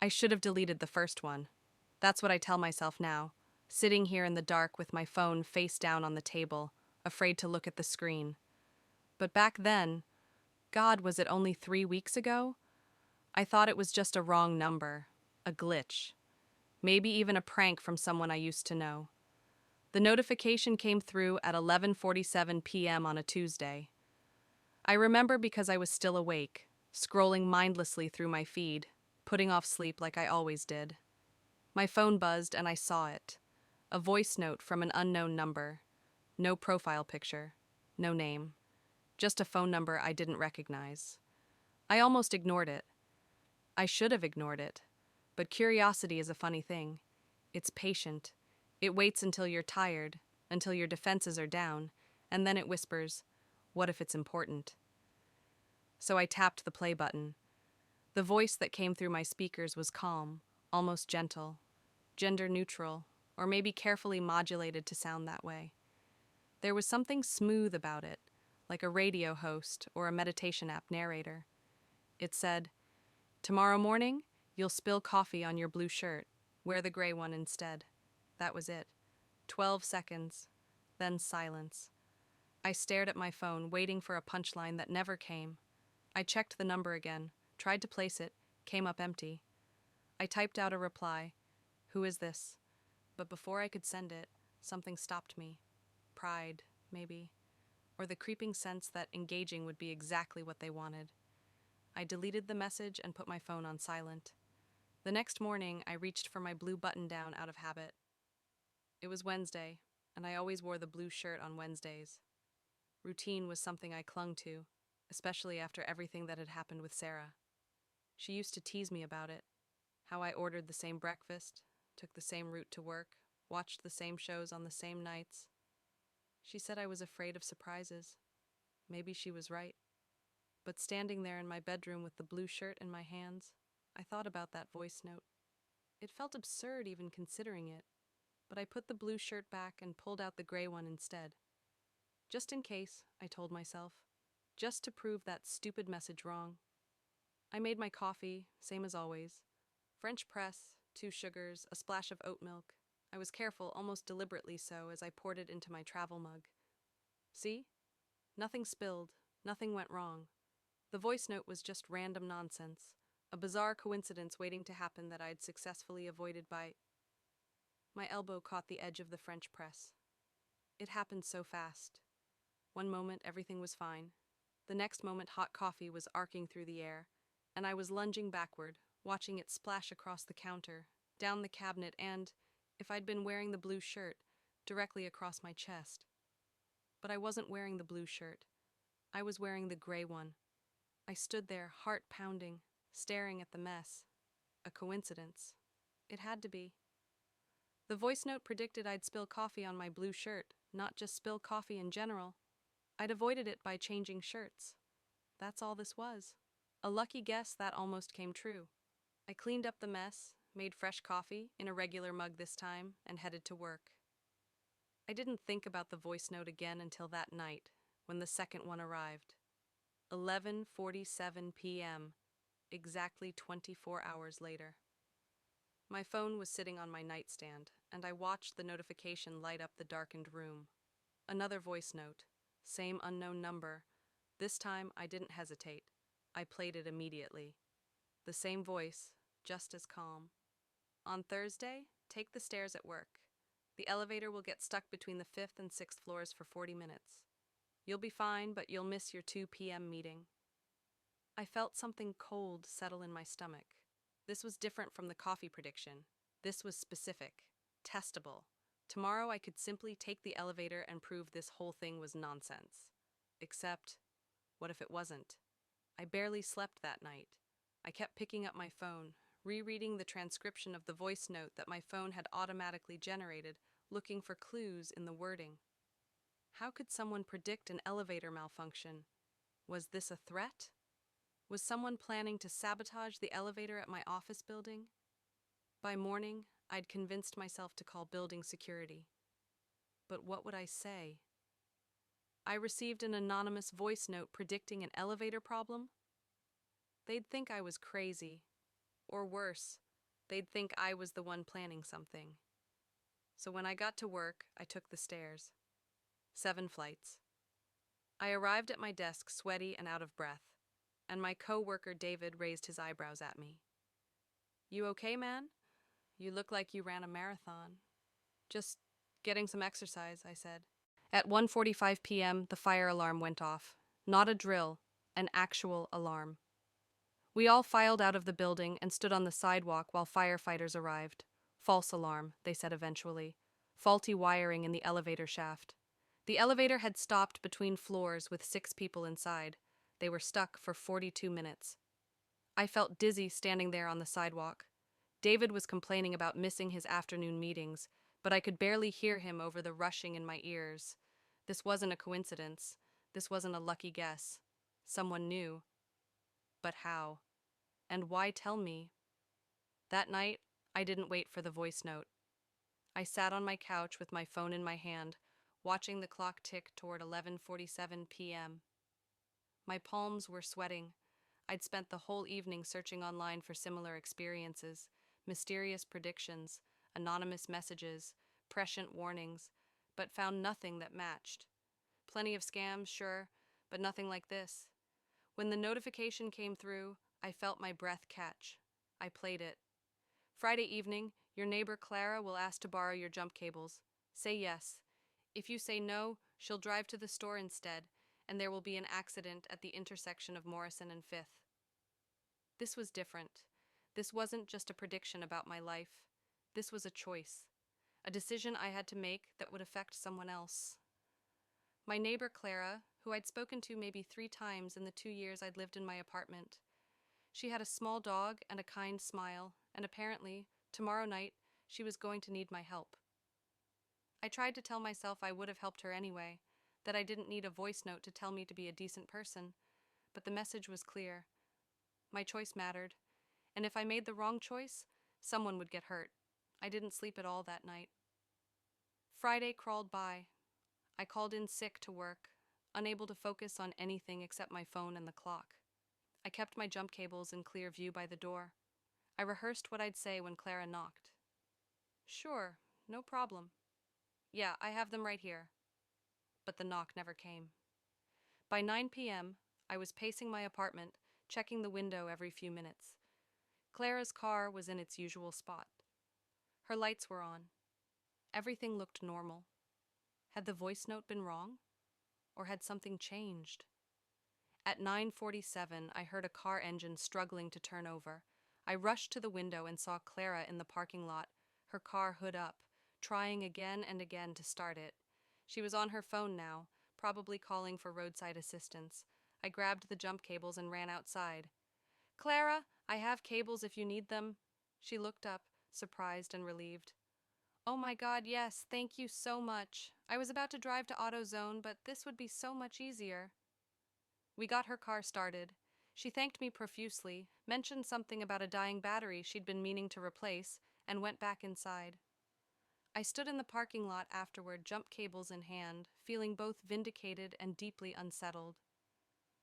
I should have deleted the first one. That's what I tell myself now, sitting here in the dark with my phone face down on the table, afraid to look at the screen. But back then, God, was it only 3 weeks ago? I thought it was just a wrong number, a glitch, maybe even a prank from someone I used to know. The notification came through at 11:47 p.m. on a Tuesday. I remember because I was still awake, scrolling mindlessly through my feed, putting off sleep like I always did. My phone buzzed and I saw it. A voice note from an unknown number. No profile picture. No name. Just a phone number I didn't recognize. I almost ignored it. I should have ignored it. But curiosity is a funny thing. It's patient. It waits until you're tired, until your defenses are down, and then it whispers, "What if it's important?" So I tapped the play button. The voice that came through my speakers was calm, almost gentle, gender neutral, or maybe carefully modulated to sound that way. There was something smooth about it, like a radio host or a meditation app narrator. It said, "Tomorrow morning, you'll spill coffee on your blue shirt. Wear the gray one instead." That was it. 12 seconds, then silence. I stared at my phone, waiting for a punchline that never came. I checked the number again, tried to place it, came up empty. I typed out a reply, "Who is this?" But before I could send it, something stopped me. Pride, maybe, or the creeping sense that engaging would be exactly what they wanted. I deleted the message and put my phone on silent. The next morning, I reached for my blue button-down out of habit. It was Wednesday, and I always wore the blue shirt on Wednesdays. Routine was something I clung to, especially after everything that had happened with Sarah. She used to tease me about it, how I ordered the same breakfast, took the same route to work, watched the same shows on the same nights. She said I was afraid of surprises. Maybe she was right. But standing there in my bedroom with the blue shirt in my hands, I thought about that voice note. It felt absurd even considering it, but I put the blue shirt back and pulled out the gray one instead. Just in case, I told myself. Just to prove that stupid message wrong. I made my coffee, same as always. French press, 2 sugars, a splash of oat milk. I was careful, almost deliberately so, as I poured it into my travel mug. See? Nothing spilled, nothing went wrong. The voice note was just random nonsense, a bizarre coincidence waiting to happen that I'd successfully avoided by... My elbow caught the edge of the French press. It happened so fast. One moment, everything was fine. The next moment, hot coffee was arcing through the air, and I was lunging backward, watching it splash across the counter, down the cabinet, and, if I'd been wearing the blue shirt, directly across my chest. But I wasn't wearing the blue shirt. I was wearing the gray one. I stood there, heart pounding, staring at the mess. A coincidence. It had to be. The voice note predicted I'd spill coffee on my blue shirt, not just spill coffee in general. I'd avoided it by changing shirts. That's all this was. A lucky guess that almost came true. I cleaned up the mess, made fresh coffee, in a regular mug this time, and headed to work. I didn't think about the voice note again until that night, when the second one arrived. 11:47 p.m., exactly 24 hours later. My phone was sitting on my nightstand, and I watched the notification light up the darkened room. Another voice note. Same unknown number. This time, I didn't hesitate. I played it immediately. The same voice, just as calm. "On Thursday, take the stairs at work. The elevator will get stuck between the 5th and 6th floors for 40 minutes. You'll be fine, but you'll miss your 2 p.m. meeting." I felt something cold settle in my stomach. This was different from the coffee prediction. This was specific, testable. Tomorrow I could simply take the elevator and prove this whole thing was nonsense. Except, what if it wasn't? I barely slept that night. I kept picking up my phone, rereading the transcription of the voice note that my phone had automatically generated, looking for clues in the wording. How could someone predict an elevator malfunction? Was this a threat? Was someone planning to sabotage the elevator at my office building? By morning, I'd convinced myself to call building security. But what would I say? I received an anonymous voice note predicting an elevator problem? They'd think I was crazy. Or worse, They'd think I was the one planning something. So when I got to work, I took the stairs. 7 flights. I arrived at my desk sweaty and out of breath, and my co-worker David raised his eyebrows at me. "You okay, man? You look like you ran a marathon." "Just getting some exercise," I said. At 1:45 p.m., the fire alarm went off. Not a drill, an actual alarm. We all filed out of the building and stood on the sidewalk while firefighters arrived. "False alarm," they said eventually. Faulty wiring in the elevator shaft. The elevator had stopped between floors with 6 people inside. They were stuck for 42 minutes. I felt dizzy standing there on the sidewalk. David was complaining about missing his afternoon meetings, but I could barely hear him over the rushing in my ears. This wasn't a coincidence. This wasn't a lucky guess. Someone knew. But how? And why tell me? That night, I didn't wait for the voice note. I sat on my couch with my phone in my hand, watching the clock tick toward 11:47 p.m. My palms were sweating. I'd spent the whole evening searching online for similar experiences, mysterious predictions, anonymous messages, prescient warnings, but found nothing that matched. Plenty of scams, sure, but nothing like this. When the notification came through, I felt my breath catch. I played it. "Friday evening, your neighbor Clara will ask to borrow your jump cables. Say yes. If you say no, she'll drive to the store instead, and there will be an accident at the intersection of Morrison and 5th. This was different. This wasn't just a prediction about my life. This was a choice. A decision I had to make that would affect someone else. My neighbor Clara, who I'd spoken to maybe 3 times in the 2 years I'd lived in my apartment. She had a small dog and a kind smile, and apparently, tomorrow night, she was going to need my help. I tried to tell myself I would have helped her anyway, that I didn't need a voice note to tell me to be a decent person, but the message was clear. My choice mattered, and if I made the wrong choice, someone would get hurt. I didn't sleep at all that night. Friday crawled by. I called in sick to work, unable to focus on anything except my phone and the clock. I kept my jump cables in clear view by the door. I rehearsed what I'd say when Clara knocked. "Sure, no problem." "Yeah, I have them right here." But the knock never came. By 9 p.m., I was pacing my apartment, checking the window every few minutes. Clara's car was in its usual spot. Her lights were on. Everything looked normal. Had the voice note been wrong? Or had something changed? At 9:47, I heard a car engine struggling to turn over. I rushed to the window and saw Clara in the parking lot, her car hood up, trying again and again to start it. She was on her phone now, probably calling for roadside assistance. I grabbed the jump cables and ran outside. "Clara, I have cables if you need them." She looked up, surprised and relieved. "Oh my God, yes, thank you so much. I was about to drive to AutoZone, but this would be so much easier." We got her car started. She thanked me profusely, mentioned something about a dying battery she'd been meaning to replace, and went back inside. I stood in the parking lot afterward, jump cables in hand, feeling both vindicated and deeply unsettled.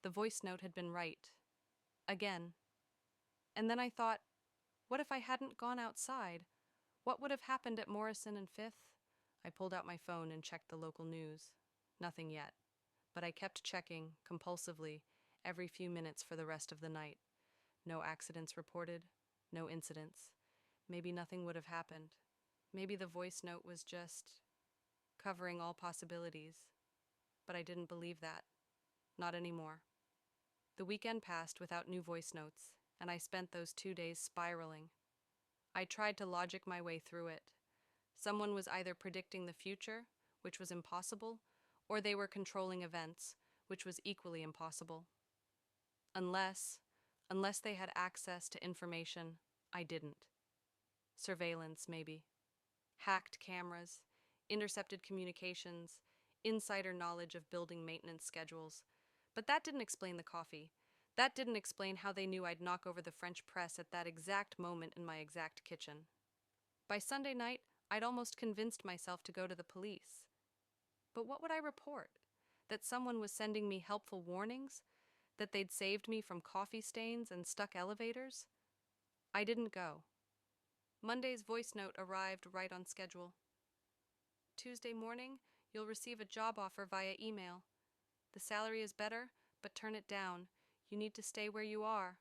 The voice note had been right. Again. And then I thought, what if I hadn't gone outside? What would have happened at Morrison and 5th? I pulled out my phone and checked the local news. Nothing yet. But I kept checking, compulsively, every few minutes for the rest of the night. No accidents reported, no incidents. Maybe nothing would have happened. Maybe the voice note was just covering all possibilities. But I didn't believe that. Not anymore. The weekend passed without new voice notes, and I spent those 2 days spiraling. I tried to logic my way through it. Someone was either predicting the future, which was impossible, or they were controlling events, which was equally impossible. Unless they had access to information I didn't. Surveillance, maybe. Hacked cameras, intercepted communications, insider knowledge of building maintenance schedules. But that didn't explain the coffee. That didn't explain how they knew I'd knock over the French press at that exact moment in my exact kitchen. By Sunday night, I'd almost convinced myself to go to the police. But what would I report? That someone was sending me helpful warnings? That they'd saved me from coffee stains and stuck elevators? I didn't go. Monday's voice note arrived right on schedule. Tuesday morning, you'll receive a job offer via email. The salary is better, but turn it down. You need to stay where you are.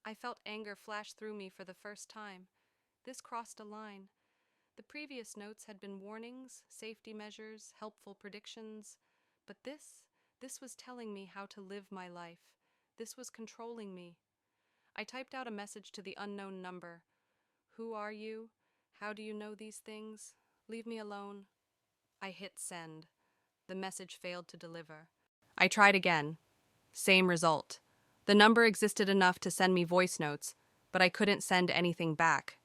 I felt anger flash through me for the first time. This crossed a line. The previous notes had been warnings, safety measures, helpful predictions. But this was telling me how to live my life. This was controlling me. I typed out a message to the unknown number. Who are you? How do you know these things? Leave me alone. I hit send. The message failed to deliver. I tried again. Same result. The number existed enough to send me voice notes, but I couldn't send anything back.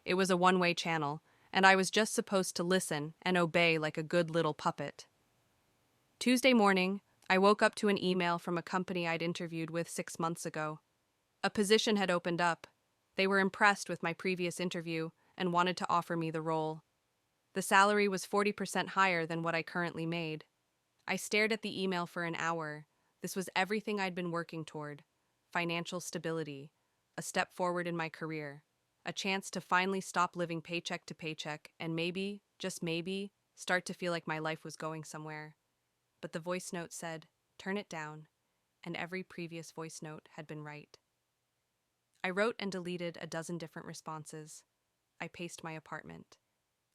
It was a one-way channel, and I was just supposed to listen and obey like a good little puppet. Tuesday morning, I woke up to an email from a company I'd interviewed with 6 months ago. A position had opened up. They were impressed with my previous interview and wanted to offer me the role. The salary was 40% higher than what I currently made. I stared at the email for an hour. This was everything I'd been working toward. Financial stability, a step forward in my career, a chance to finally stop living paycheck to paycheck and maybe, just maybe, start to feel like my life was going somewhere. But the voice note said, turn it down, and every previous voice note had been right. I wrote and deleted a dozen different responses. I paced my apartment.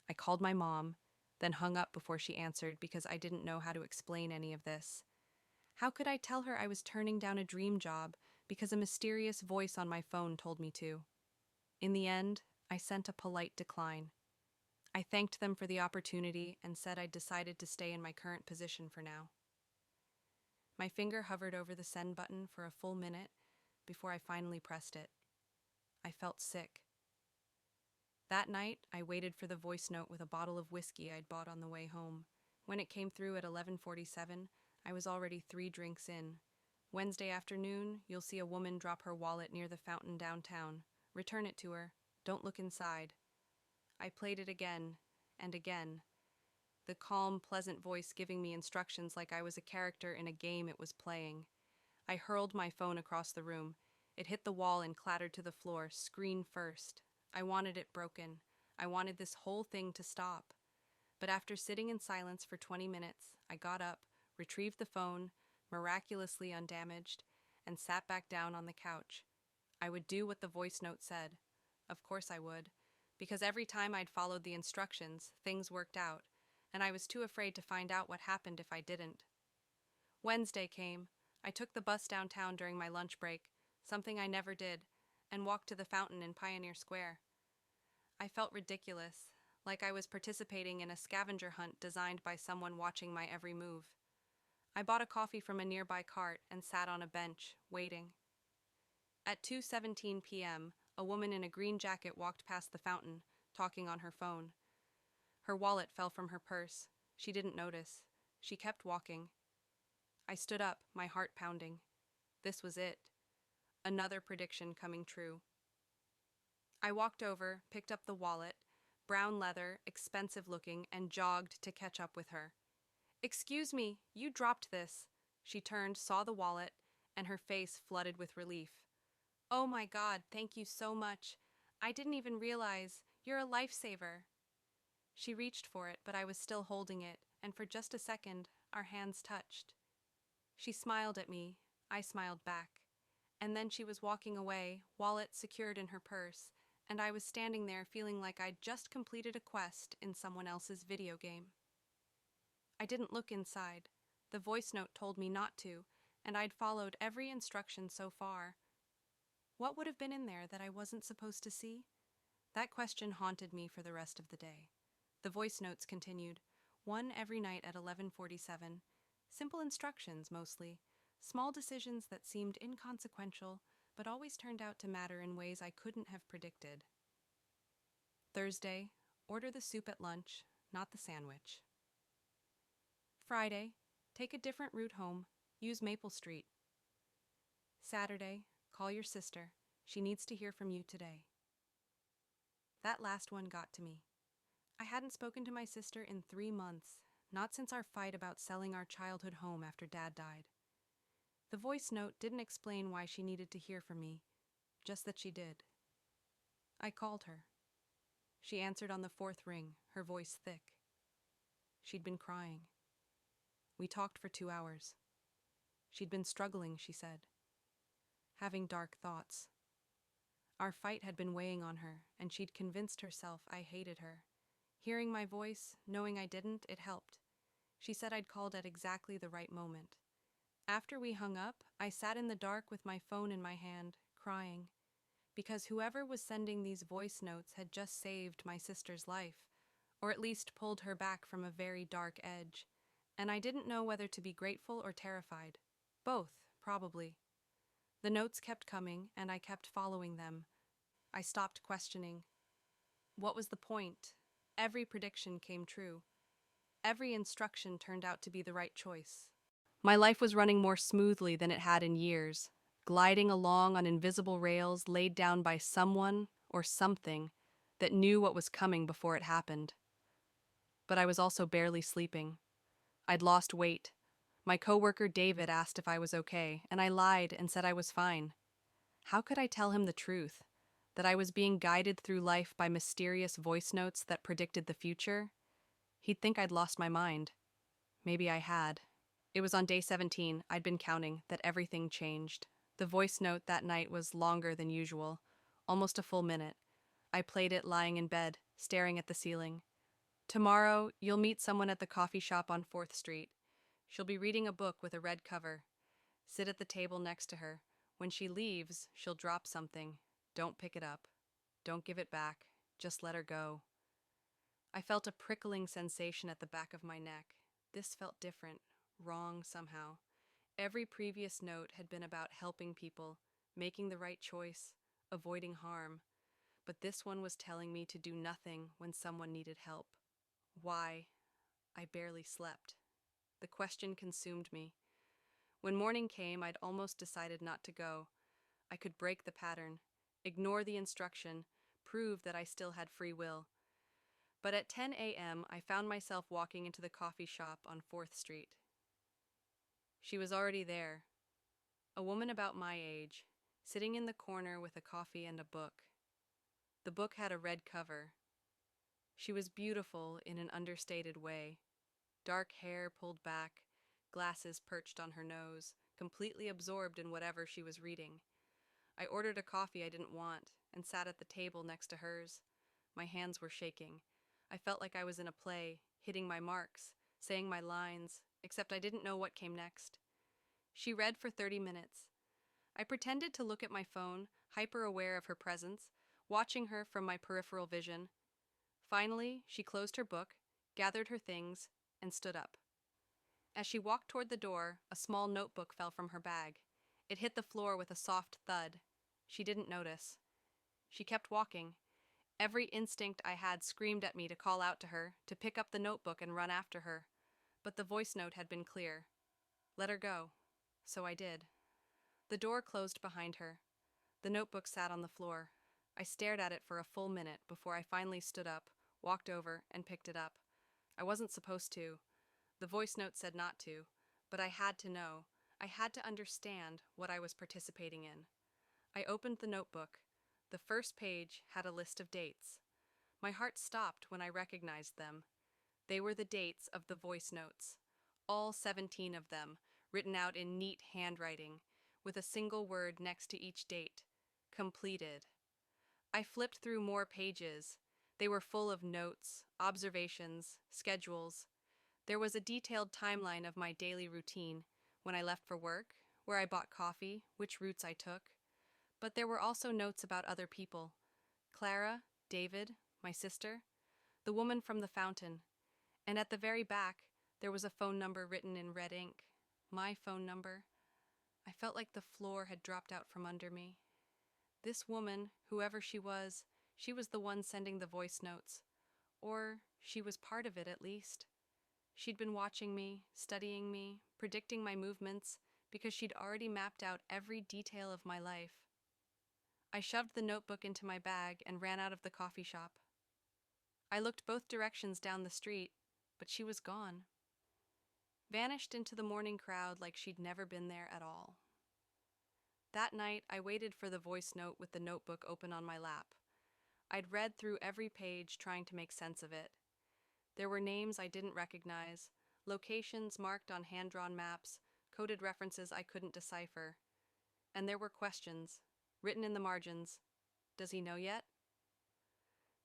I called my mom, then hung up before she answered because I didn't know how to explain any of this. How could I tell her I was turning down a dream job because a mysterious voice on my phone told me to? In the end, I sent a polite decline. I thanked them for the opportunity and said I'd decided to stay in my current position for now. My finger hovered over the send button for a full minute before I finally pressed it. I felt sick. That night, I waited for the voice note with a bottle of whiskey I'd bought on the way home. When it came through at 11:47, I was already 3 drinks in. Wednesday afternoon, you'll see a woman drop her wallet near the fountain downtown. Return it to her. Don't look inside. I played it again and again. The calm, pleasant voice giving me instructions like I was a character in a game it was playing. I hurled my phone across the room. It hit the wall and clattered to the floor, screen first. I wanted it broken. I wanted this whole thing to stop. But after sitting in silence for 20 minutes, I got up, retrieved the phone, miraculously undamaged, and sat back down on the couch. I would do what the voice note said. Of course I would, because every time I'd followed the instructions, things worked out, and I was too afraid to find out what happened if I didn't. Wednesday came. I took the bus downtown during my lunch break, something I never did, and walked to the fountain in Pioneer Square. I felt ridiculous, like I was participating in a scavenger hunt designed by someone watching my every move. I bought a coffee from a nearby cart and sat on a bench, waiting. At 2:17 p.m., a woman in a green jacket walked past the fountain, talking on her phone. Her wallet fell from her purse. She didn't notice. She kept walking. I stood up, my heart pounding. This was it. Another prediction coming true. I walked over, picked up the wallet, brown leather, expensive looking, and jogged to catch up with her. "Excuse me, you dropped this." She turned, saw the wallet, and her face flooded with relief. "Oh my God, thank you so much. I didn't even realize. You're a lifesaver." She reached for it, but I was still holding it, and for just a second, our hands touched. She smiled at me. I smiled back. And then she was walking away, wallet secured in her purse, and I was standing there feeling like I'd just completed a quest in someone else's video game. I didn't look inside. The voice note told me not to, and I'd followed every instruction so far. What would have been in there that I wasn't supposed to see? That question haunted me for the rest of the day. The voice notes continued, one every night at 11:47. Simple instructions, mostly. Small decisions that seemed inconsequential, but always turned out to matter in ways I couldn't have predicted. Thursday, order the soup at lunch, not the sandwich. Friday, take a different route home, use Maple Street. Saturday, call your sister. She needs to hear from you today. That last one got to me. I hadn't spoken to my sister in 3 months, not since our fight about selling our childhood home after Dad died. The voice note didn't explain why she needed to hear from me, just that she did. I called her. She answered on the fourth ring, her voice thick. She'd been crying. We talked for 2 hours. She'd been struggling, she said, having dark thoughts. Our fight had been weighing on her, and she'd convinced herself I hated her. Hearing my voice, knowing I didn't, it helped. She said I'd called at exactly the right moment. After we hung up, I sat in the dark with my phone in my hand, crying, because whoever was sending these voice notes had just saved my sister's life, or at least pulled her back from a very dark edge, and I didn't know whether to be grateful or terrified. Both, probably. The notes kept coming, and I kept following them. I stopped questioning. What was the point? Every prediction came true. Every instruction turned out to be the right choice. My life was running more smoothly than it had in years, gliding along on invisible rails laid down by someone or something that knew what was coming before it happened. But I was also barely sleeping. I'd lost weight. My coworker David asked if I was okay, and I lied and said I was fine. How could I tell him the truth? That I was being guided through life by mysterious voice notes that predicted the future? He'd think I'd lost my mind. Maybe I had. It was on day 17, I'd been counting, that everything changed. The voice note that night was longer than usual, almost a full minute. I played it lying in bed, staring at the ceiling. Tomorrow, you'll meet someone at the coffee shop on 4th Street. She'll be reading a book with a red cover. Sit at the table next to her. When she leaves, she'll drop something. Don't pick it up. Don't give it back. Just let her go. I felt a prickling sensation at the back of my neck. This felt different, wrong somehow. Every previous note had been about helping people, making the right choice, avoiding harm. But this one was telling me to do nothing when someone needed help. Why? I barely slept. The question consumed me. When morning came, I'd almost decided not to go. I could break the pattern, ignore the instruction, prove that I still had free will. But at 10 a.m., I found myself walking into the coffee shop on 4th Street. She was already there, a woman about my age, sitting in the corner with a coffee and a book. The book had a red cover. She was beautiful in an understated way. Dark hair pulled back, glasses perched on her nose, completely absorbed in whatever she was reading. I ordered a coffee I didn't want and sat at the table next to hers. My hands were shaking. I felt like I was in a play, hitting my marks, saying my lines, except I didn't know what came next. She read for 30 minutes. I pretended to look at my phone, hyper-aware of her presence, watching her from my peripheral vision. Finally, she closed her book, gathered her things, and stood up. As she walked toward the door, a small notebook fell from her bag. It hit the floor with a soft thud. She didn't notice. She kept walking. Every instinct I had screamed at me to call out to her, to pick up the notebook and run after her. But the voice note had been clear. Let her go. So I did. The door closed behind her. The notebook sat on the floor. I stared at it for a full minute before I finally stood up, walked over, and picked it up. I wasn't supposed to. The voice note said not to, but I had to know. I had to understand what I was participating in. I opened the notebook. The first page had a list of dates. My heart stopped when I recognized them. They were the dates of the voice notes. All 17 of them, written out in neat handwriting, with a single word next to each date. Completed. I flipped through more pages. They were full of notes, observations, schedules. There was a detailed timeline of my daily routine, when I left for work, where I bought coffee, which routes I took. But there were also notes about other people. Clara, David, my sister, the woman from the fountain. And at the very back, there was a phone number written in red ink. My phone number. I felt like the floor had dropped out from under me. This woman, whoever she was the one sending the voice notes. Or she was part of it, at least. She'd been watching me, studying me, predicting my movements, because she'd already mapped out every detail of my life. I shoved the notebook into my bag and ran out of the coffee shop. I looked both directions down the street, but she was gone. Vanished into the morning crowd like she'd never been there at all. That night, I waited for the voice note with the notebook open on my lap. I'd read through every page trying to make sense of it. There were names I didn't recognize, locations marked on hand-drawn maps, coded references I couldn't decipher. And there were questions, written in the margins. Does he know yet?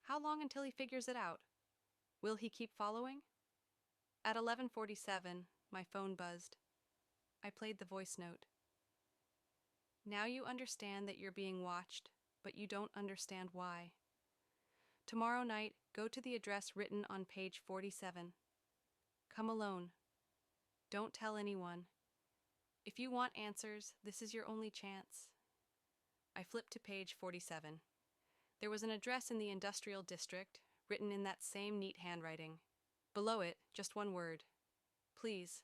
How long until he figures it out? Will he keep following? At 11:47, my phone buzzed. I played the voice note. Now you understand that you're being watched, but you don't understand why. Tomorrow night, go to the address written on page 47. Come alone. Don't tell anyone. If you want answers, this is your only chance. I flipped to page 47. There was an address in the industrial district, written in that same neat handwriting. Below it, just one word. Please.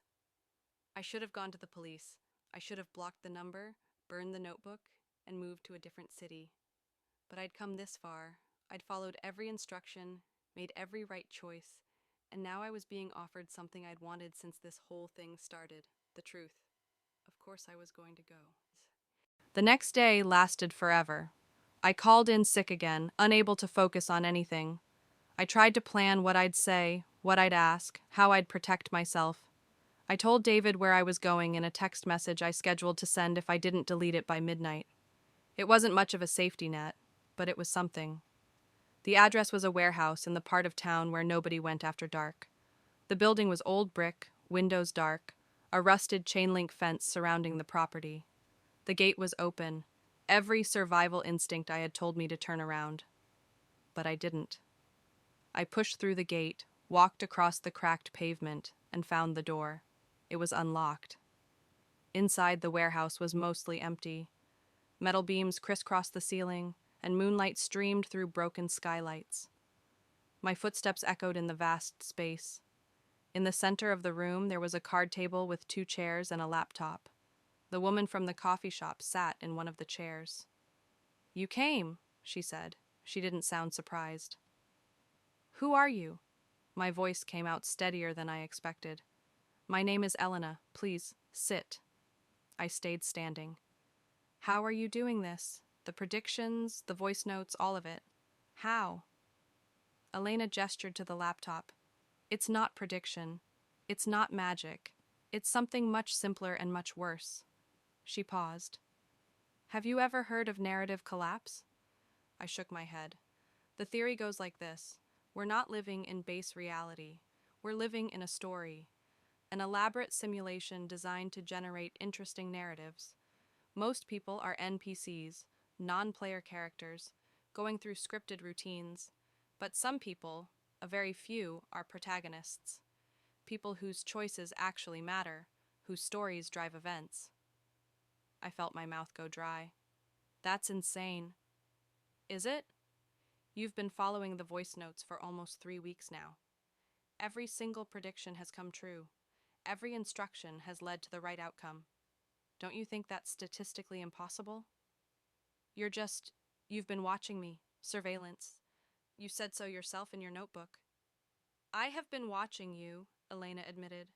I should have gone to the police. I should have blocked the number, burned the notebook, and moved to a different city. But I'd come this far. I'd followed every instruction, made every right choice, and now I was being offered something I'd wanted since this whole thing started, the truth. Of course I was going to go. The next day lasted forever. I called in sick again, unable to focus on anything. I tried to plan what I'd say, what I'd ask, how I'd protect myself. I told David where I was going in a text message I scheduled to send if I didn't delete it by midnight. It wasn't much of a safety net, but it was something. The address was a warehouse in the part of town where nobody went after dark. The building was old brick, windows dark, a rusted chain-link fence surrounding the property. The gate was open. Every survival instinct I had told me to turn around. But I didn't. I pushed through the gate, walked across the cracked pavement, and found the door. It was unlocked. Inside, the warehouse was mostly empty. Metal beams crisscrossed the ceiling, and moonlight streamed through broken skylights. My footsteps echoed in the vast space. In the center of the room, there was a card table with 2 chairs and a laptop. The woman from the coffee shop sat in one of the chairs. "You came," she said. She didn't sound surprised. "Who are you?" My voice came out steadier than I expected. "My name is Elena. Please, sit." I stayed standing. "How are you doing this? The predictions, the voice notes, all of it. How?" Elena gestured to the laptop. "It's not prediction. It's not magic. It's something much simpler and much worse." She paused. "Have you ever heard of narrative collapse?" I shook my head. "The theory goes like this. We're not living in base reality. We're living in a story, an elaborate simulation designed to generate interesting narratives. Most people are NPCs, non-player characters, going through scripted routines. But some people, a very few, are protagonists. People whose choices actually matter, whose stories drive events." I felt my mouth go dry. "That's insane." "Is it? You've been following the voice notes for almost 3 weeks now. Every single prediction has come true. Every instruction has led to the right outcome. Don't you think that's statistically impossible? You've been watching me. Surveillance. You said so yourself in your notebook." "I have been watching you," Elena admitted,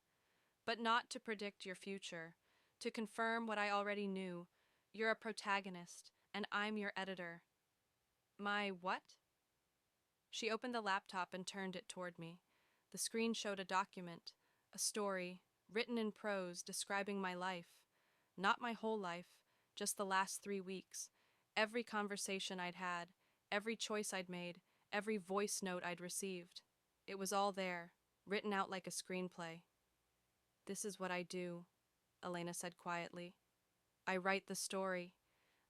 "but not to predict your future, to confirm what I already knew. You're a protagonist, and I'm your editor." "My what?" She opened the laptop and turned it toward me. The screen showed a document, a story, written in prose describing my life. Not my whole life, just the last 3 weeks. Every conversation I'd had, every choice I'd made, every voice note I'd received. It was all there, written out like a screenplay. "This is what I do," Elena said quietly. "I write the story.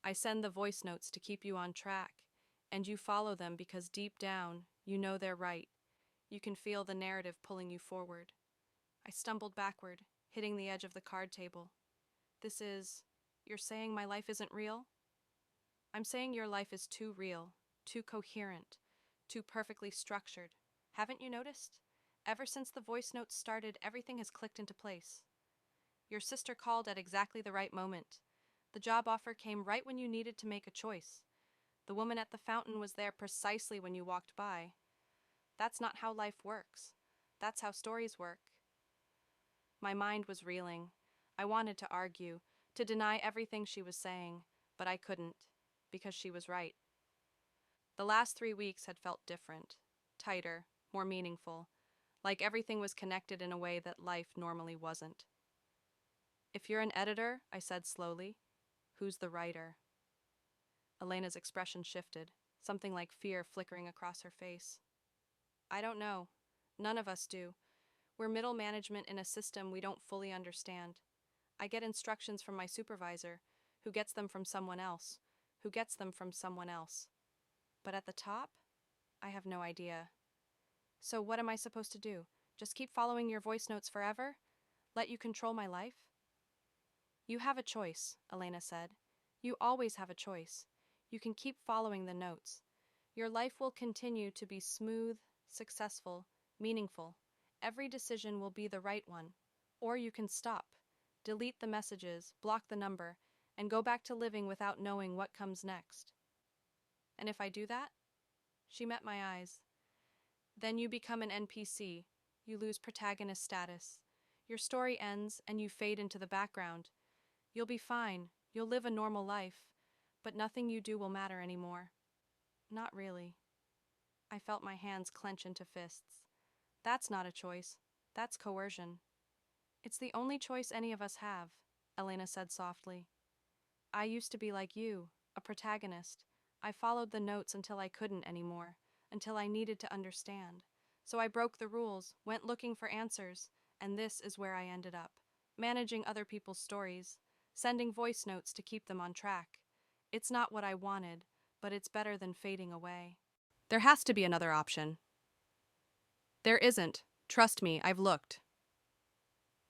I send the voice notes to keep you on track, and you follow them because deep down, you know they're right. You can feel the narrative pulling you forward." I stumbled backward, hitting the edge of the card table. You're saying my life isn't real?" "I'm saying your life is too real, too coherent, too perfectly structured. Haven't you noticed? Ever since the voice notes started, everything has clicked into place. Your sister called at exactly the right moment. The job offer came right when you needed to make a choice. The woman at the fountain was there precisely when you walked by. That's not how life works. That's how stories work." My mind was reeling. I wanted to argue, to deny everything she was saying, but I couldn't, because she was right. The last 3 weeks had felt different, tighter, more meaningful, like everything was connected in a way that life normally wasn't. If you're an editor, I said slowly, who's the writer? Elena's expression shifted, something like fear flickering across her face. I don't know. None of us do. We're middle management in a system we don't fully understand. I get instructions from my supervisor, who gets them from someone else, who gets them from someone else. But at the top, I have no idea. So what am I supposed to do? Just keep following your voice notes forever? Let you control my life? You have a choice, Elena said. You always have a choice. You can keep following the notes. Your life will continue to be smooth, successful, meaningful. Every decision will be the right one. Or you can stop, delete the messages, block the number, and go back to living without knowing what comes next. And if I do that? She met my eyes. Then you become an NPC. You lose protagonist status. Your story ends and you fade into the background. You'll be fine. You'll live a normal life. But nothing you do will matter anymore. Not really. I felt my hands clench into fists. That's not a choice. That's coercion. It's the only choice any of us have, Elena said softly. I used to be like you, a protagonist. I followed the notes until I couldn't anymore, until I needed to understand. So I broke the rules, went looking for answers, and this is where I ended up. Managing other people's stories, sending voice notes to keep them on track. It's not what I wanted, but it's better than fading away. There has to be another option. There isn't. Trust me, I've looked.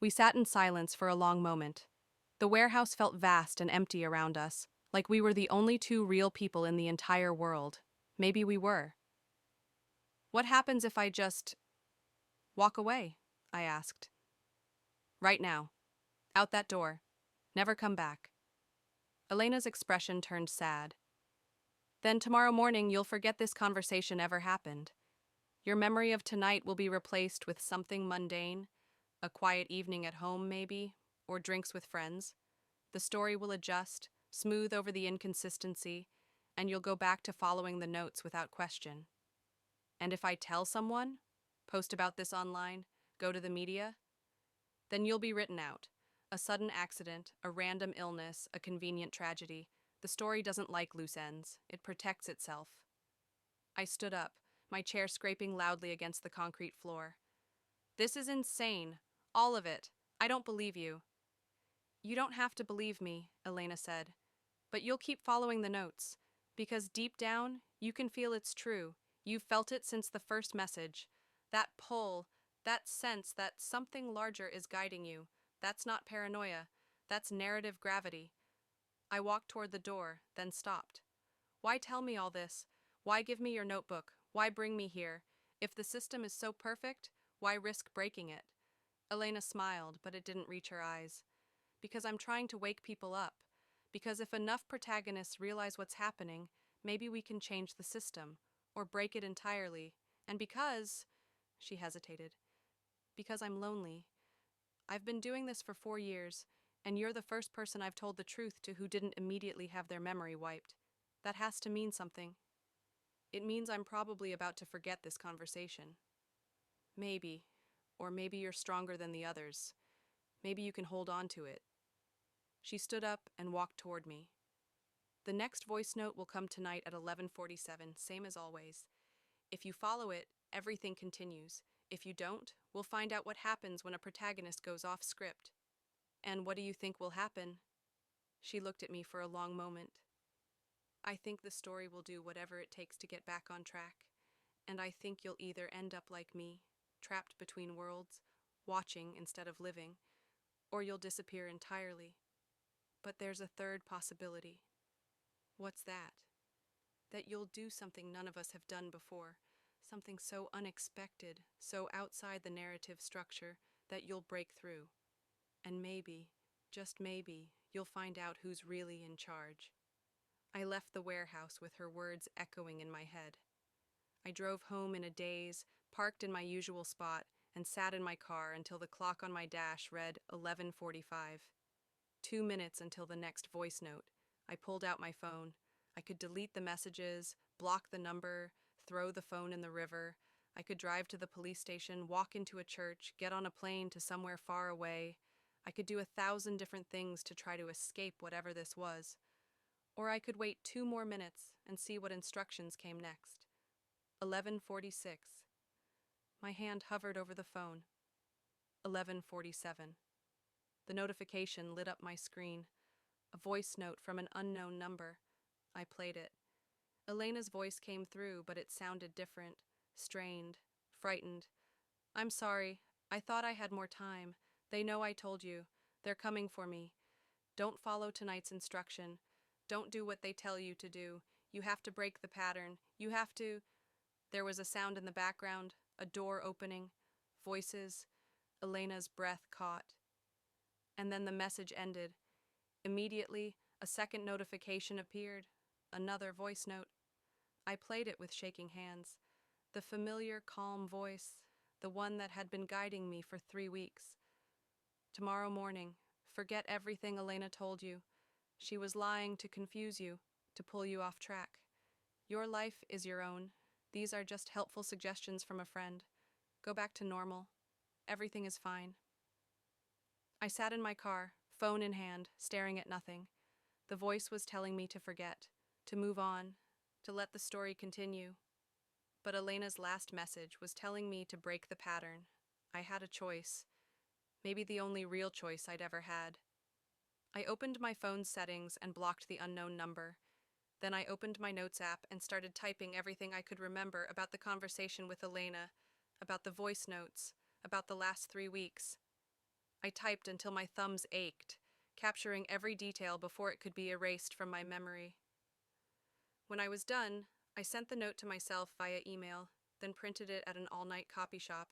We sat in silence for a long moment. The warehouse felt vast and empty around us, like we were the only two real people in the entire world. Maybe we were. What happens if I just walk away? I asked. Right now. Out that door. Never come back. Elena's expression turned sad. Then tomorrow morning you'll forget this conversation ever happened. Your memory of tonight will be replaced with something mundane, a quiet evening at home maybe, or drinks with friends. The story will adjust, smooth over the inconsistency, and you'll go back to following the notes without question. And if I tell someone, post about this online, go to the media, then you'll be written out. A sudden accident, a random illness, a convenient tragedy. The story doesn't like loose ends. It protects itself. I stood up, my chair scraping loudly against the concrete floor. This is insane. All of it. I don't believe you. You don't have to believe me, Elena said. But you'll keep following the notes. Because deep down, you can feel it's true. You've felt it since the first message. That pull, that sense that something larger is guiding you. That's not paranoia. That's narrative gravity. I walked toward the door, then stopped. Why tell me all this? Why give me your notebook? Why bring me here? If the system is so perfect, why risk breaking it? Elena smiled, but it didn't reach her eyes. Because I'm trying to wake people up. Because if enough protagonists realize what's happening, maybe we can change the system, or break it entirely. And because, she hesitated, because I'm lonely. I've been doing this for 4 years, and you're the first person I've told the truth to who didn't immediately have their memory wiped. That has to mean something. It means I'm probably about to forget this conversation. Maybe, or maybe you're stronger than the others. Maybe you can hold on to it. She stood up and walked toward me. The next voice note will come tonight at 11:47, same as always. If you follow it, everything continues. If you don't, we'll find out what happens when a protagonist goes off script. And what do you think will happen? She looked at me for a long moment. I think the story will do whatever it takes to get back on track. And I think you'll either end up like me, trapped between worlds, watching instead of living, or you'll disappear entirely. But there's a third possibility. What's that? That you'll do something none of us have done before, something so unexpected, so outside the narrative structure, that you'll break through. And maybe, just maybe, you'll find out who's really in charge. I left the warehouse with her words echoing in my head. I drove home in a daze, parked in my usual spot, and sat in my car until the clock on my dash read 11:45. 2 minutes until the next voice note. I pulled out my phone. I could delete the messages, block the number, throw the phone in the river. I could drive to the police station, walk into a church, get on a plane to somewhere far away. I could do 1,000 different things to try to escape whatever this was. Or I could wait 2 more minutes and see what instructions came next. 11:46. My hand hovered over the phone. 11:47. The notification lit up my screen. A voice note from an unknown number. I played it. Elena's voice came through, but it sounded different, strained, frightened. "I'm sorry. I thought I had more time. They know I told you. They're coming for me. Don't follow tonight's instruction. Don't do what they tell you to do. You have to break the pattern. You have to—" There was a sound in the background, a door opening, voices. Elena's breath caught. And then the message ended. Immediately, a second notification appeared. Another voice note. I played it with shaking hands. The familiar, calm voice, the one that had been guiding me for 3 weeks. "Tomorrow morning, forget everything Elena told you. She was lying to confuse you, to pull you off track. Your life is your own. These are just helpful suggestions from a friend. Go back to normal. Everything is fine." I sat in my car, phone in hand, staring at nothing. The voice was telling me to forget, to move on, to let the story continue. But Elena's last message was telling me to break the pattern. I had a choice, maybe the only real choice I'd ever had. I opened my phone's settings and blocked the unknown number. Then I opened my notes app and started typing everything I could remember about the conversation with Elena, about the voice notes, about the last 3 weeks. I typed until my thumbs ached, capturing every detail before it could be erased from my memory. When I was done, I sent the note to myself via email, then printed it at an all-night copy shop,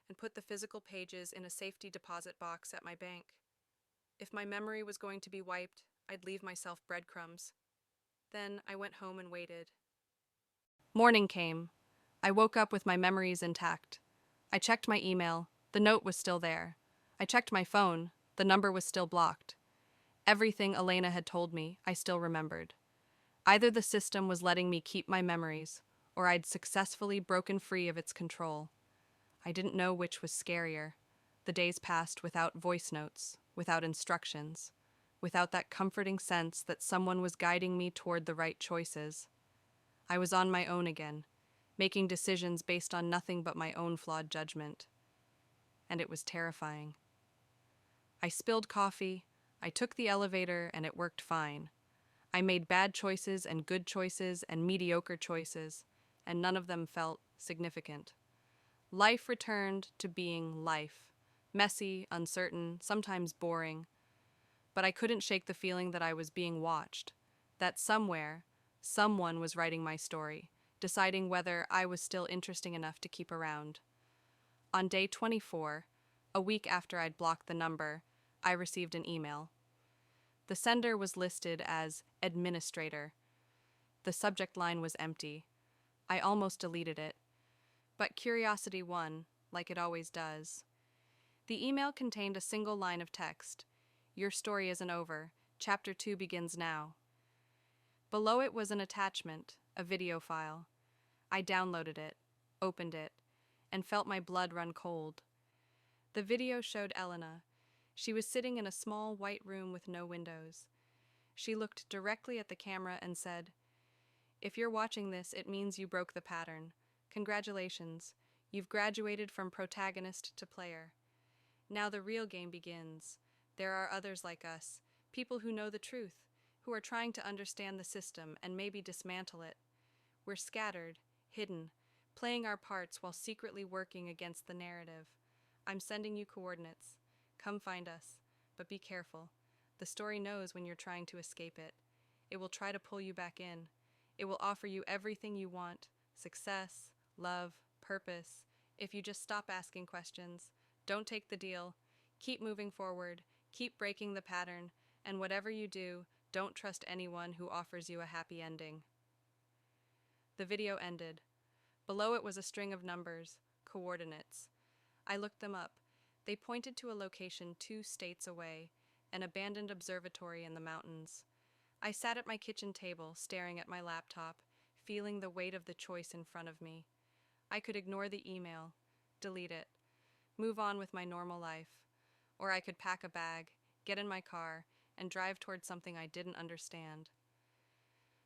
and put the physical pages in a safety deposit box at my bank. If my memory was going to be wiped, I'd leave myself breadcrumbs. Then I went home and waited. Morning came. I woke up with my memories intact. I checked my email. The note was still there. I checked my phone. The number was still blocked. Everything Elena had told me, I still remembered. Either the system was letting me keep my memories, or I'd successfully broken free of its control. I didn't know which was scarier. The days passed without voice notes, without instructions, without that comforting sense that someone was guiding me toward the right choices. I was on my own again, making decisions based on nothing but my own flawed judgment. And it was terrifying. I spilled coffee, I took the elevator, and it worked fine. I made bad choices and good choices and mediocre choices, and none of them felt significant. Life returned to being life, messy, uncertain, sometimes boring. But I couldn't shake the feeling that I was being watched, that somewhere, someone was writing my story, deciding whether I was still interesting enough to keep around. On day 24, a week after I'd blocked the number, I received an email. The sender was listed as administrator. The subject line was empty. I almost deleted it. But curiosity won, like it always does. The email contained a single line of text. "Your story isn't over. Chapter 2 begins now." Below it was an attachment, a video file. I downloaded it, opened it, and felt my blood run cold. The video showed Elena. She was sitting in a small white room with no windows. She looked directly at the camera and said, "If you're watching this, it means you broke the pattern. Congratulations. You've graduated from protagonist to player. Now the real game begins. There are others like us, people who know the truth, who are trying to understand the system and maybe dismantle it. We're scattered, hidden, playing our parts while secretly working against the narrative. I'm sending you coordinates. Come find us, but be careful. The story knows when you're trying to escape it. It will try to pull you back in. It will offer you everything you want: success, love, purpose. If you just stop asking questions, don't take the deal, keep moving forward, keep breaking the pattern, and whatever you do, don't trust anyone who offers you a happy ending." The video ended. Below it was a string of numbers, coordinates. I looked them up. They pointed to a location 2 states away, an abandoned observatory in the mountains. I sat at my kitchen table, staring at my laptop, feeling the weight of the choice in front of me. I could ignore the email, delete it, move on with my normal life, or I could pack a bag, get in my car, and drive toward something I didn't understand.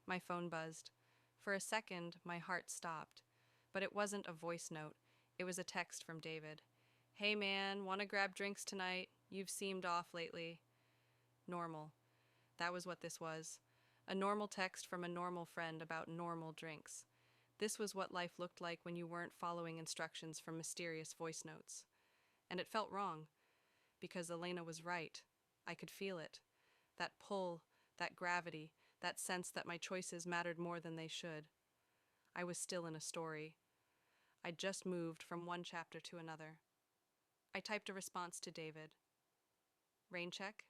My phone buzzed. For a second, my heart stopped. But it wasn't a voice note. It was a text from David. "Hey man, wanna grab drinks tonight? You've seemed off lately." Normal. That was what this was. A normal text from a normal friend about normal drinks. This was what life looked like when you weren't following instructions from mysterious voice notes. And it felt wrong, because Elena was right. I could feel it. That pull, that gravity, that sense that my choices mattered more than they should. I was still in a story. I'd just moved from one chapter to another. I typed a response to David. "Rain check?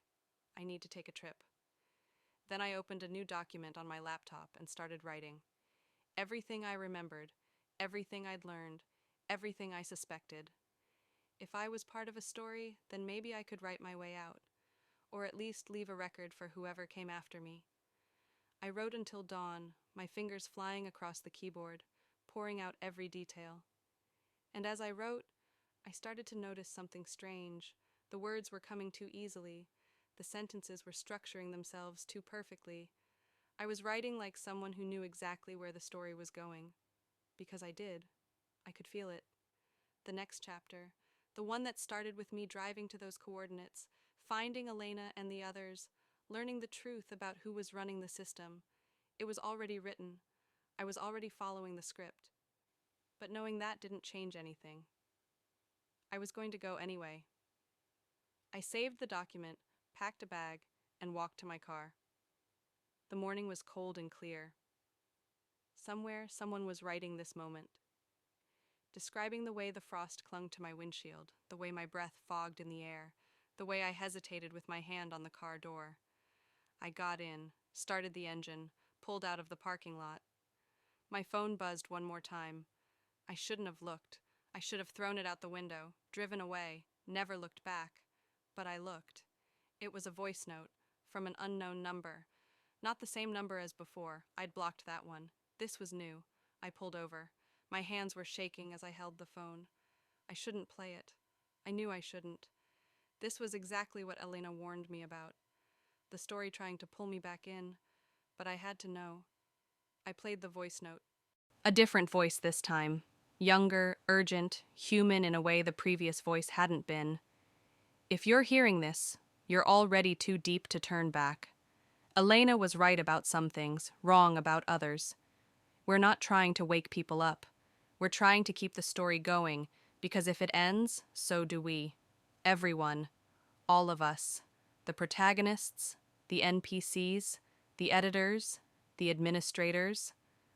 I need to take a trip." Then I opened a new document on my laptop and started writing. Everything I remembered, everything I'd learned, everything I suspected. If I was part of a story, then maybe I could write my way out, or at least leave a record for whoever came after me. I wrote until dawn, my fingers flying across the keyboard, pouring out every detail. And as I wrote, I started to notice something strange. The words were coming too easily. The sentences were structuring themselves too perfectly. I was writing like someone who knew exactly where the story was going. Because I did. I could feel it. The next chapter, the one that started with me driving to those coordinates, finding Elena and the others, learning the truth about who was running the system. It was already written. I was already following the script. But knowing that didn't change anything. I was going to go anyway. I saved the document, packed a bag, and walked to my car. The morning was cold and clear. Somewhere, someone was writing this moment, describing the way the frost clung to my windshield, the way my breath fogged in the air, the way I hesitated with my hand on the car door. I got in, started the engine, pulled out of the parking lot. My phone buzzed one more time. I shouldn't have looked. I should have thrown it out the window, driven away, never looked back. But I looked. It was a voice note, from an unknown number. Not the same number as before. I'd blocked that one. This was new. I pulled over. My hands were shaking as I held the phone. I shouldn't play it. I knew I shouldn't. This was exactly what Elena warned me about. The story trying to pull me back in. But I had to know. I played the voice note. A different voice this time. Younger, urgent, human in a way the previous voice hadn't been. "If you're hearing this, you're already too deep to turn back. Elena was right about some things, wrong about others. We're not trying to wake people up. We're trying to keep the story going, because if it ends, so do we. Everyone. All of us. The protagonists, the NPCs, the editors, the administrators.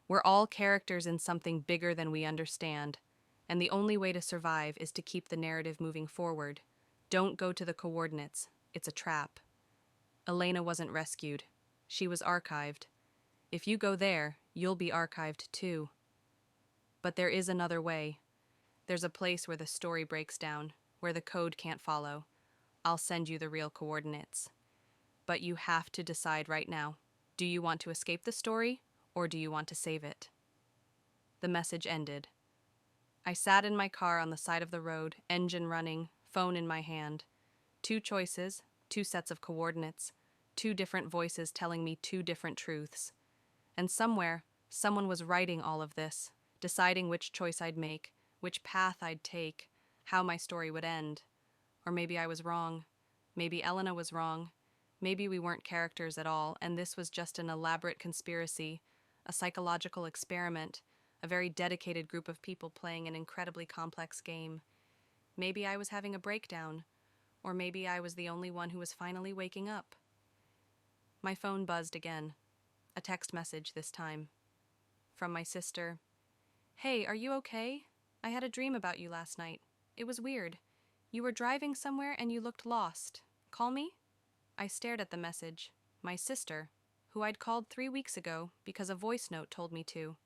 We're all characters in something bigger than we understand, and the only way to survive is to keep the narrative moving forward. Don't go to the coordinates. It's a trap." Elena wasn't rescued. She was archived. If you go there, you'll be archived too. But there is another way. There's a place where the story breaks down, where the code can't follow. I'll send you the real coordinates. But you have to decide right now. Do you want to escape the story, or do you want to save it? The message ended. I sat in my car on the side of the road, engine running, phone in my hand. 2 choices, 2 sets of coordinates, 2 different voices telling me 2 different truths. And somewhere, someone was writing all of this, deciding which choice I'd make, which path I'd take, how my story would end. Or maybe I was wrong. Maybe Elena was wrong. Maybe we weren't characters at all, and this was just an elaborate conspiracy, a psychological experiment, a very dedicated group of people playing an incredibly complex game. Maybe I was having a breakdown, or maybe I was the only one who was finally waking up. My phone buzzed again. A text message this time. From my sister. "Hey, are you okay? I had a dream about you last night. It was weird. You were driving somewhere and you looked lost. Call me?" I stared at the message. My sister, who I'd called 3 weeks ago because a voice note told me to.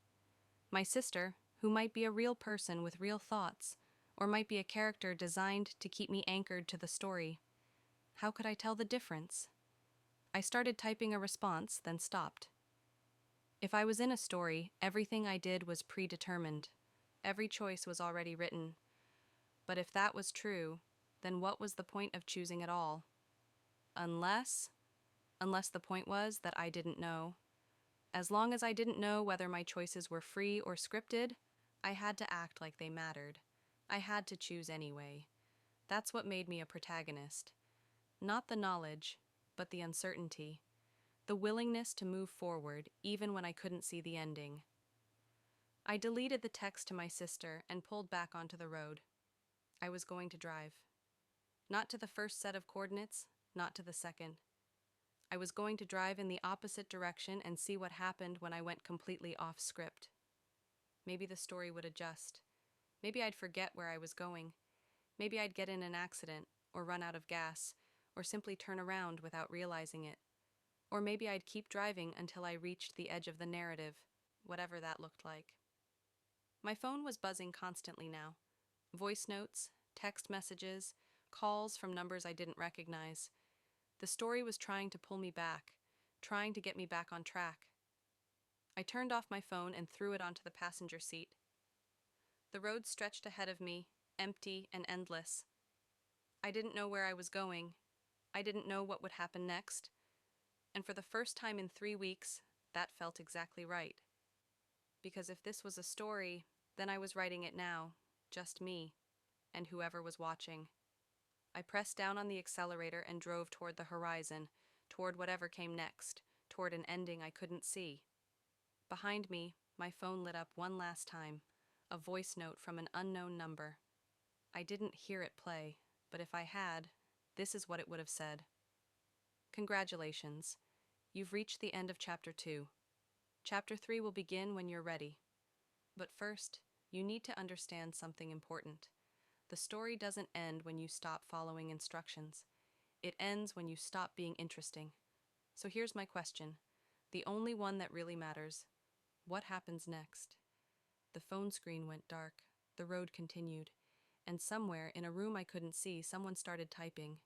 My sister, who might be a real person with real thoughts, or might be a character designed to keep me anchored to the story. How could I tell the difference? I started typing a response, then stopped. If I was in a story, everything I did was predetermined. Every choice was already written. But if that was true, then what was the point of choosing at all? Unless the point was that I didn't know. As long as I didn't know whether my choices were free or scripted, I had to act like they mattered. I had to choose anyway. That's what made me a protagonist. Not the knowledge, but the uncertainty. The willingness to move forward even when I couldn't see the ending. I deleted the text to my sister and pulled back onto the road. I was going to drive. Not to the first set of coordinates, not to the second. I was going to drive in the opposite direction and see what happened when I went completely off script. Maybe the story would adjust. Maybe I'd forget where I was going. Maybe I'd get in an accident, or run out of gas, or simply turn around without realizing it. Or maybe I'd keep driving until I reached the edge of the narrative, whatever that looked like. My phone was buzzing constantly now. Voice notes, text messages, calls from numbers I didn't recognize. The story was trying to pull me back, trying to get me back on track. I turned off my phone and threw it onto the passenger seat. The road stretched ahead of me, empty and endless. I didn't know where I was going. I didn't know what would happen next. And for the first time in 3 weeks, that felt exactly right. Because if this was a story, then I was writing it now, just me, and whoever was watching. I pressed down on the accelerator and drove toward the horizon, toward whatever came next, toward an ending I couldn't see. Behind me, my phone lit up one last time, a voice note from an unknown number. I didn't hear it play, but if I had, this is what it would have said. Congratulations. You've reached the end of Chapter 2. Chapter 3 will begin when you're ready. But first, you need to understand something important. The story doesn't end when you stop following instructions. It ends when you stop being interesting. So here's my question, the only one that really matters. What happens next? The phone screen went dark. The road continued. And somewhere, in a room I couldn't see, someone started typing.